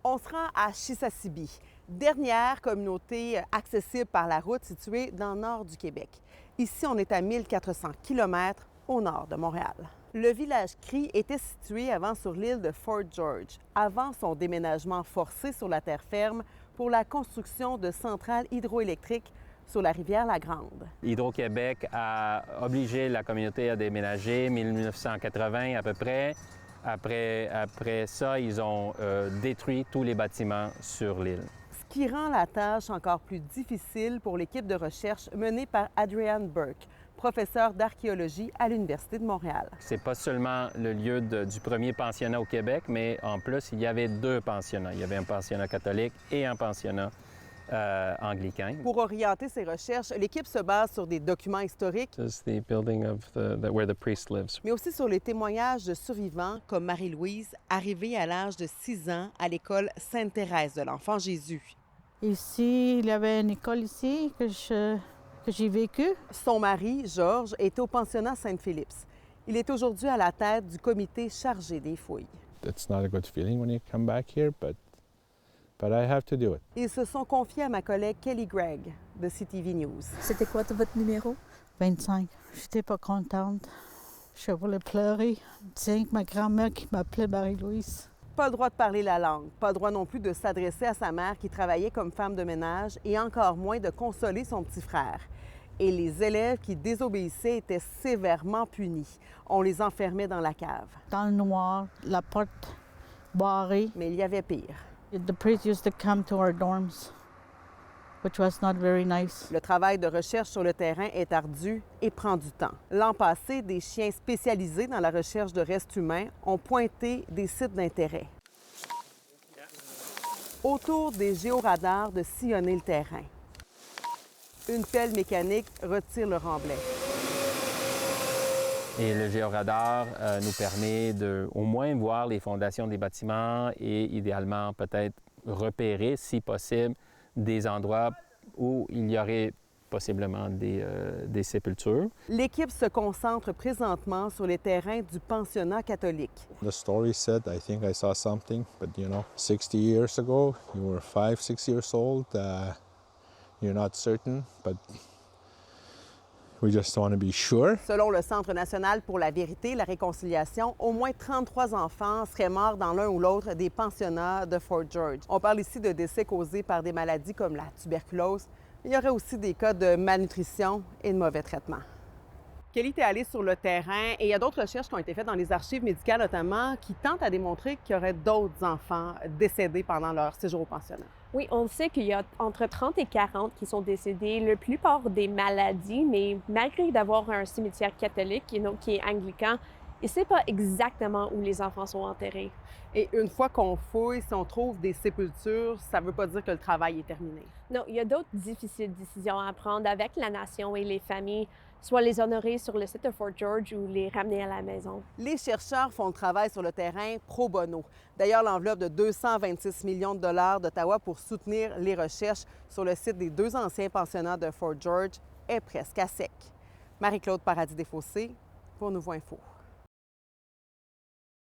On se rend à Chisasibi, dernière communauté accessible par la route située dans le nord du Québec. Ici, on est à 1400 km au nord de Montréal. Le village Cree était situé avant sur l'île de Fort George, avant son déménagement forcé sur la terre ferme pour la construction de centrales hydroélectriques sur la rivière La Grande. Hydro-Québec a obligé la communauté à déménager en 1980 à peu près. Après ça, ils ont détruit tous les bâtiments sur l'île. Ce qui rend la tâche encore plus difficile pour l'équipe de recherche menée par Adrian Burke, professeur d'archéologie à l'Université de Montréal. C'est pas seulement le lieu du premier pensionnat au Québec, mais en plus, il y avait deux pensionnats. Il y avait un pensionnat catholique et un pensionnat anglican. Pour orienter ses recherches, l'équipe se base sur des documents historiques, This is the building of where the priest lives. mais aussi sur les témoignages de survivants comme Marie-Louise, arrivée à l'âge de 6 ans à l'école Sainte-Thérèse de l'Enfant Jésus. Ici, il y avait une école ici que j'ai vécu. Son mari, Georges, était au pensionnat Sainte-Philipps. Il est aujourd'hui à la tête du comité chargé des fouilles. It's not a good feeling when you come back here, but I have to do it. Ils se sont confiés à ma collègue Kelly Gregg de CTV News. C'était quoi votre numéro? 25. J'étais pas contente. Je voulais pleurer. Tiens, ma grand-mère qui m'appelait Marie-Louise. Pas le droit de parler la langue, pas le droit non plus de s'adresser à sa mère qui travaillait comme femme de ménage et encore moins de consoler son petit frère. Et les élèves qui désobéissaient étaient sévèrement punis. On les enfermait dans la cave. Dans le noir, la porte barrée. Mais il y avait pire. The priest used to come to our dorms, which was not very nice. Le travail de recherche sur le terrain est ardu et prend du temps. L'an passé, des chiens spécialisés dans la recherche de restes humains ont pointé des sites d'intérêt. Autour des géoradars de sillonner le terrain. Une pelle mécanique retire le remblai. Et le géoradar nous permet de au moins voir les fondations des bâtiments et idéalement peut-être repérer, si possible, des endroits où il y aurait possiblement des sépultures. L'équipe se concentre présentement sur les terrains du pensionnat catholique. The story said, I think I saw something, but 60 years ago, you were 5, 6 years old. You're not certain, but we just want to be sure. Selon le Centre national pour la vérité et la réconciliation, au moins 33 enfants seraient morts dans l'un ou l'autre des pensionnats de Fort George. On parle ici de décès causés par des maladies comme la tuberculose. Il y aurait aussi des cas de malnutrition et de mauvais traitements. Kelly, tu es allée sur le terrain et il y a d'autres recherches qui ont été faites dans les archives médicales notamment qui tentent à démontrer qu'il y aurait d'autres enfants décédés pendant leur séjour au pensionnat. Oui, on sait qu'il y a entre 30 et 40 qui sont décédés, la plupart des maladies, mais malgré d'avoir un cimetière catholique qui est anglican, il ne sait pas exactement où les enfants sont enterrés. Et une fois qu'on fouille, si on trouve des sépultures, ça ne veut pas dire que le travail est terminé. Non, il y a d'autres difficiles décisions à prendre avec la nation et les familles, soit les honorer sur le site de Fort George ou les ramener à la maison. Les chercheurs font le travail sur le terrain pro bono. D'ailleurs, l'enveloppe de 226 millions de dollars d'Ottawa pour soutenir les recherches sur le site des deux anciens pensionnats de Fort George est presque à sec. Marie-Claude Paradis-Desfossés pour Nouveau Info.